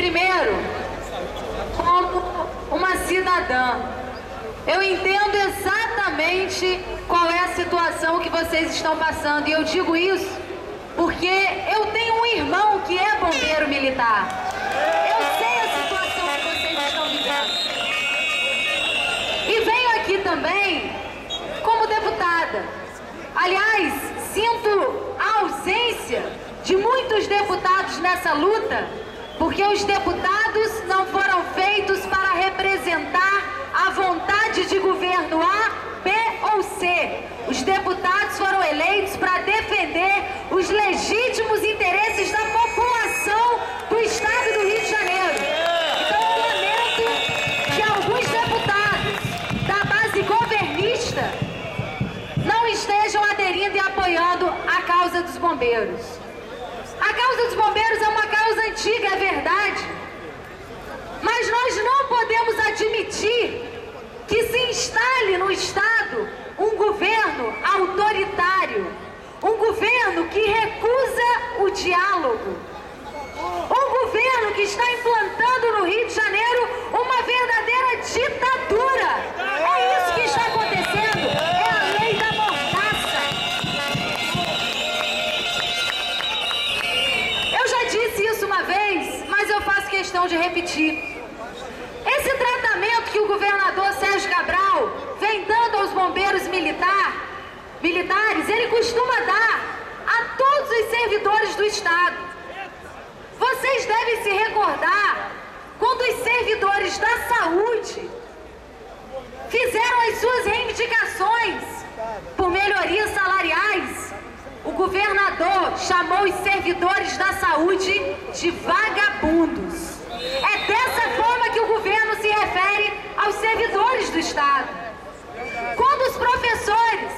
Primeiro, como uma cidadã, eu entendo exatamente qual é a situação que vocês estão passando. E eu digo isso porque eu tenho um irmão que é bombeiro militar. Eu sei a situação que vocês estão vivendo. E venho aqui também como deputada. Aliás, sinto a ausência de muitos deputados nessa luta, porque os deputados não foram feitos para representar a vontade de governo A, B ou C. Os deputados foram eleitos para defender os legítimos interesses da população do estado do Rio de Janeiro. Então eu lamento que alguns deputados da base governista não estejam aderindo e apoiando a causa dos bombeiros. A causa dos bombeiros é uma causa antiga, é verdade, mas nós não podemos admitir que se instale no Estado um governo autoritário, um governo que recusa o diálogo, um governo que está implantando no Rio de Janeiro uma verdadeira ditadura. É isso que está acontecendo, é a lei da mordaça. Eu já disse isso uma vez, mas eu faço questão de repetir. Esse tratamento que o governador Sérgio Cabral vem dando aos bombeiros militares, ele costuma dar a todos os servidores do Estado. Vocês devem se recordar quando os servidores da saúde fizeram as suas reivindicações por melhorias salariais. O governador chamou os servidores da saúde de vagabundos. É dessa forma que o governo se refere aos servidores do Estado. Quando os professores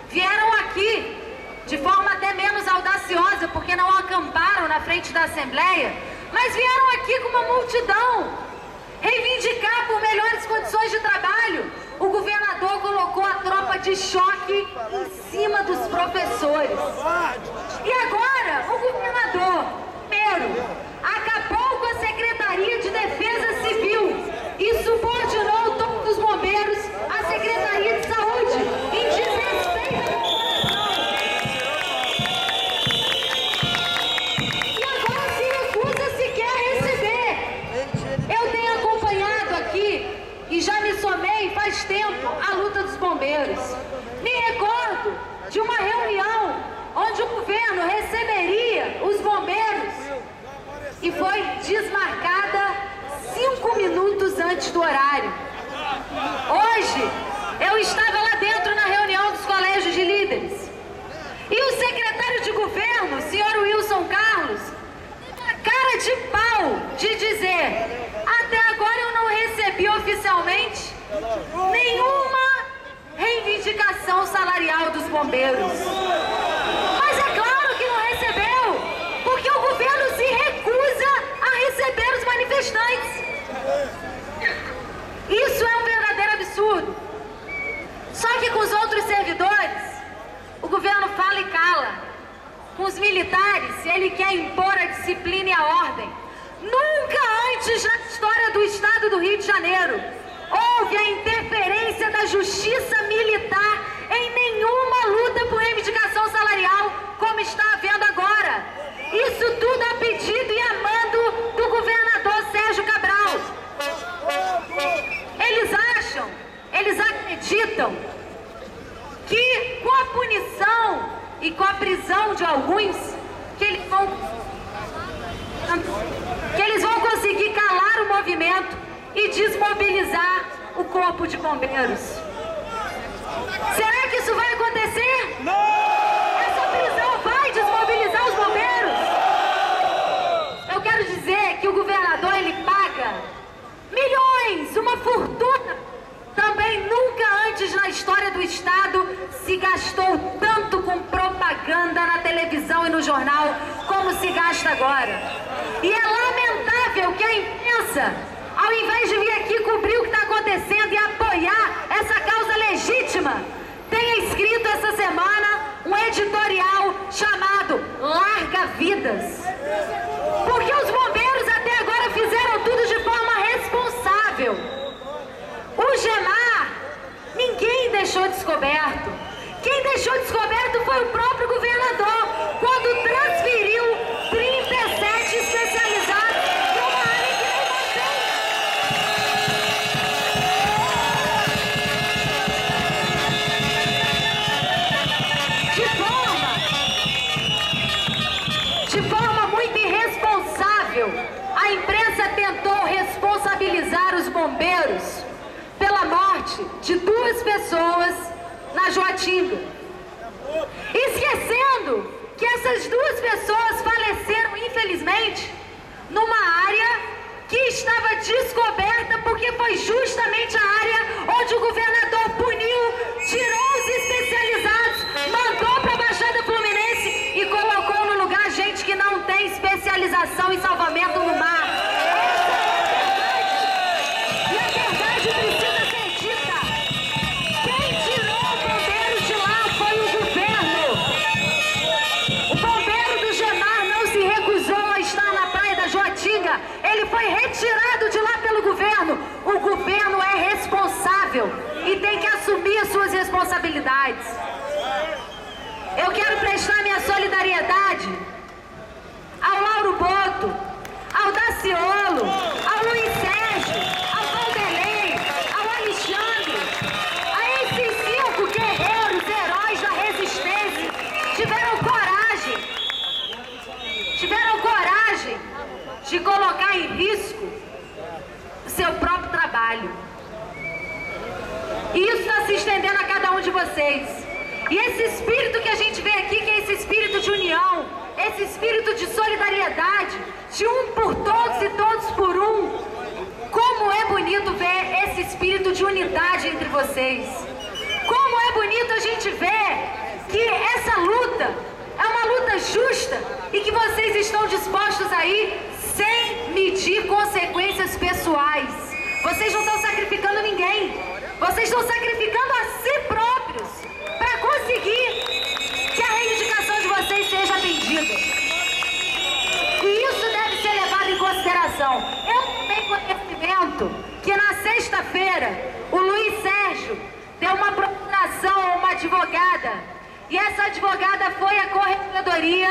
vieram aqui, de forma até menos audaciosa, porque não acamparam na frente da Assembleia, mas vieram aqui com uma multidão reivindicar por melhores condições de trabalho, o governador colocou a tropa de choque em cima dos professores. E agora, o governador, primeiro, acabou com a Secretaria de Defesa Civil e subordinou todos os bombeiros à Secretaria de Saúde, em desrespeito à população. E agora se recusa sequer a receber. Eu tenho acompanhado aqui, e já me somei faz tempo, a luta dos bombeiros. Me recordo de uma reunião onde o governo receberia os bombeiros e foi desmarcada 5 minutos antes do horário. Hoje, eu estava lá dentro na reunião dos colégios de líderes. E o secretário de governo, senhor Wilson Carlos, cara de pau de dizer: até agora eu não recebi oficialmente nenhuma reivindicação salarial dos bombeiros. Mas é claro que não recebeu, porque o governo se recusa a receber os manifestantes. Isso é um verdadeiro absurdo. Só que com os outros servidores, o governo fala e cala. Com os militares, ele quer impor a disciplina e a ordem. Nunca antes na história do Estado do Rio de Janeiro houve a interferência da justiça militar em nenhuma luta por reivindicação salarial, como está havendo agora. Isso tudo a pedido e a mando do governador Sérgio Cabral. Eles acreditam que com a punição e com a prisão de alguns, que eles vão conseguir calar o movimento e desmobilizar o corpo de bombeiros. Será que isso vai acontecer? Não! Essa prisão vai desmobilizar os bombeiros? Eu quero dizer que o governador, ele paga milhões, uma fortuna. Também nunca antes na história do Estado se gastou tanto com propaganda na televisão e no jornal como se gasta agora. E é lamentável que a imprensa, ao invés de vir aqui cobrir o que está acontecendo e apoiar essa causa legítima, tenha escrito essa semana um editorial chamado Larga Vidas. Porque os bombeiros até agora fizeram deixou descoberto? Quem deixou descoberto foi o próprio governador, quando transferiu 37 especializados para uma área que nem mantém. De forma muito irresponsável, a imprensa tentou responsabilizar os bombeiros pela morte de 2 pessoas na Joatinga, esquecendo que essas 2 pessoas faleceram, infelizmente, numa área que estava descoberta, porque foi justamente a área onde o governador puniu, tirou os especializados, mandou para a Baixada Fluminense e colocou no lugar gente que não tem especialização em salvamento no mar. Ele foi retirado de lá pelo governo. O governo é responsável e tem que assumir as suas responsabilidades. Eu quero prestar minha solidariedade ao Lauro Boto, ao Daciolo, ao Luiz Sérgio, ao Vanderlei, ao Alexandre, a esses 5 guerreiros, heróis da resistência, tiveram coragem de colocar em risco o seu próprio trabalho. E isso está se estendendo a cada um de vocês. E esse espírito que a gente vê aqui, que é esse espírito de união, esse espírito de solidariedade, de um por todos e todos por um. Como é bonito ver esse espírito de unidade entre vocês. Como é bonito a gente ver que essa luta é uma luta justa e que vocês estão dispostos a ir sem medir consequências pessoais. Vocês não estão sacrificando ninguém. Vocês estão sacrificando a si próprios para conseguir que a reivindicação de vocês seja atendida. E isso deve ser levado em consideração. Eu tenho conhecimento que na sexta-feira o Luiz Sérgio deu uma procuração a uma advogada. E essa advogada foi à corregedoria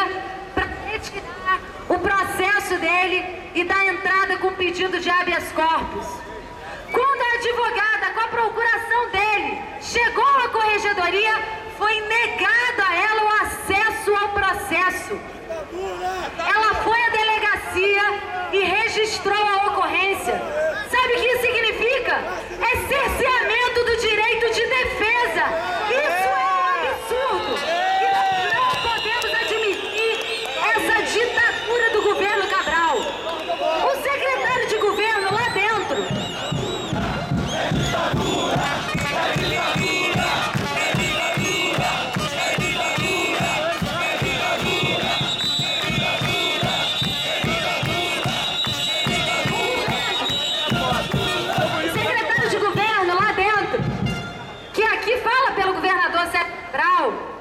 para retirar o processo dele e dar entrada com pedido de habeas corpus. Quando a advogada, com a procuração dele, chegou à corregedoria, foi negado a ela o acesso ao processo. Ela foi à delegacia e registrou a ocorrência. Sabe o que isso significa? É cerceamento do direito de defesa. Isso é um absurdo. E nós não podemos admitir essa ditadura do governo Cabral. O secretário de governo lá dentro.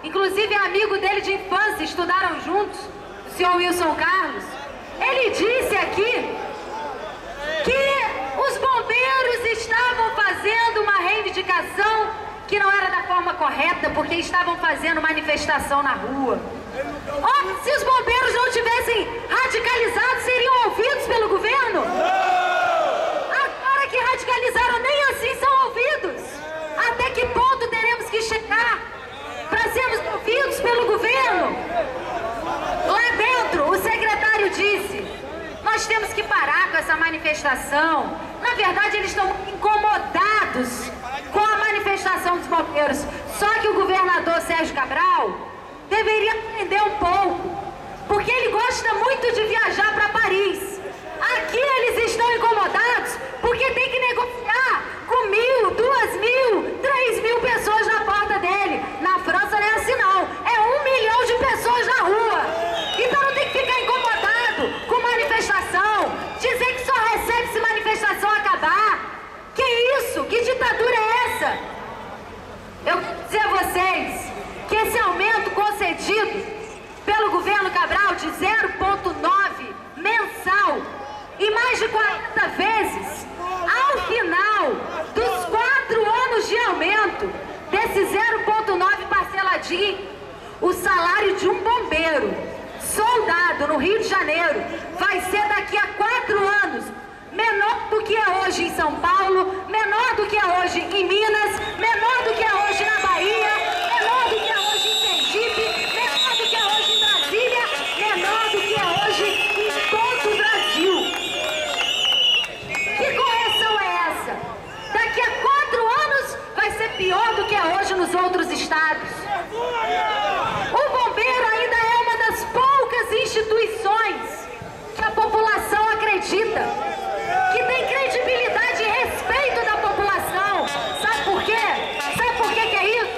Inclusive é amigo dele de infância, estudaram juntos, o senhor Wilson Carlos. Ele disse aqui que os bombeiros estavam fazendo uma reivindicação que não era da forma correta, porque estavam fazendo manifestação na rua. Oh, se os bombeiros não tivessem radicalizado, seriam ouvidos pelo governo? Agora que radicalizaram, nem assim são ouvidos. Até que ponto teremos que chegar para sermos ouvidos pelo governo? Lá dentro, o secretário disse: nós temos que parar com essa manifestação. Na verdade, eles estão incomodados com a manifestação dos bombeiros. Só que o governador Sérgio Cabral deveria aprender um pouco, porque ele gosta muito de viajar para Paris. Aqui eles estão incomodados porque tem que negociar com 1.000, 2.000, 3.000 pessoas na porta dele. Na França não é assim não, é 1 milhão de pessoas na rua. Então não tem que ficar incomodado com manifestação, dizer que só recebe se manifestação acabar. Que isso? Que ditadura é essa? Eu quero dizer a vocês que esse aumento concedido pelo governo Cabral de 0,9 mensal e mais de 40 vezes, ao final dos 4 anos de aumento, 0,9 parceladinho. O salário de um bombeiro, soldado no Rio de Janeiro, vai ser daqui a 4 anos menor do que é hoje em São Paulo, menor do que é hoje em Minas, menor do que é hoje na Bahia, menor do que é hoje em Sergipe, menor do que é hoje em Brasília, menor do que é hoje em todo o Brasil. Que correção é essa? Daqui a 4 anos vai ser pior do que é hoje nos outros estados. O bombeiro ainda é uma das poucas instituições que a população acredita, que tem credibilidade e respeito da população. Sabe por quê? Sabe por que é isso?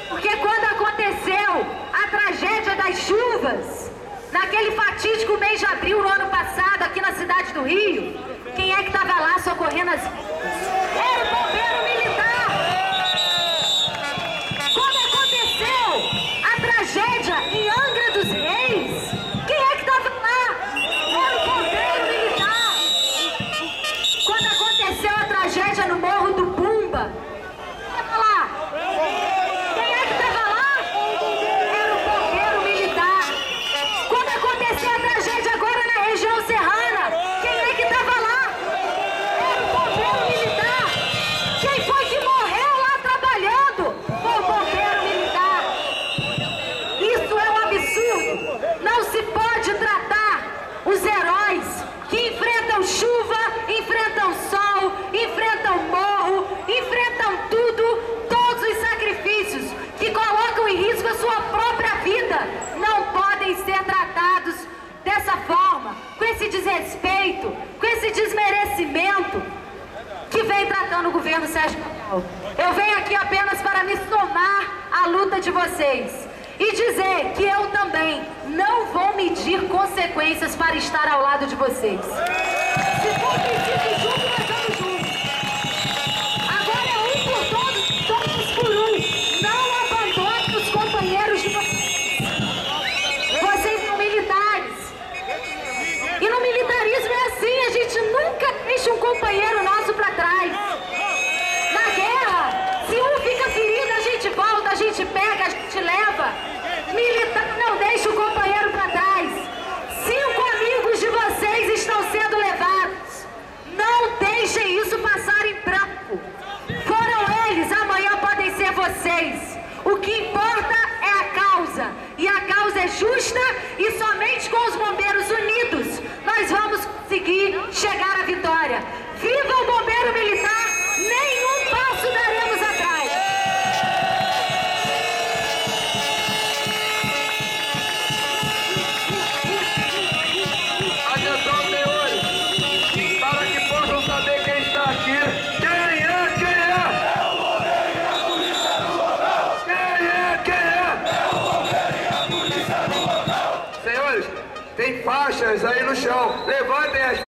Porque quando aconteceu a tragédia das chuvas, naquele fatídico mês de abril no ano passado, aqui na cidade do Rio, quem é que estava lá socorrendo as... Era o bombeiro militar! Quando aconteceu a tragédia em Angra dos Reis, quem é que estava lá? Era o bombeiro militar! Quando aconteceu a tragédia no Morro do Pumba, quem estava lá? Quem é que estava lá? Era o bombeiro militar! Quando aconteceu a tragédia agora na região serrana, quem é que estava lá? Era o bombeiro militar! Quem foi que morreu lá trabalhando? Foi o bombeiro militar! Isso é um absurdo! Não se pode tratar os heróis que enfrentam chuva, enfrentam sol, enfrentam morro, enfrentam tudo, todos os sacrifícios que colocam em risco a sua própria vida, não podem ser tratados dessa forma, com esse desrespeito, com esse desmerecimento que vem tratando o governo Sérgio Cabral. Eu venho aqui apenas para me somar à luta de vocês e dizer que eu também não vou medir consequências para estar ao lado de vocês. Se for preciso junto, nós vamos juntos. Agora é um por todos, todos por um. Não abandone os companheiros de vocês. Vocês são militares. E no militarismo é assim, a gente nunca deixa um companheiro nosso para trás. Na guerra, se um fica ferido, a gente volta, a gente pega, a gente leva. Militar não deixa o companheiro para trás. 5 amigos de vocês estão sendo levados. Não deixem isso passar em branco. Foram eles, amanhã podem ser vocês. O que importa é a causa. E a causa é justa e somente com os bombeiros unidos nós vamos conseguir chegar à vitória. Viva o bombeiro militar! Nenhum passo daremos atrás. Atenção, senhores, para que possam saber quem está aqui. Quem é? É o bombeiro e a polícia no local. Quem é? É o bombeiro e a polícia no local. Senhores, tem faixas aí no chão. Levantem as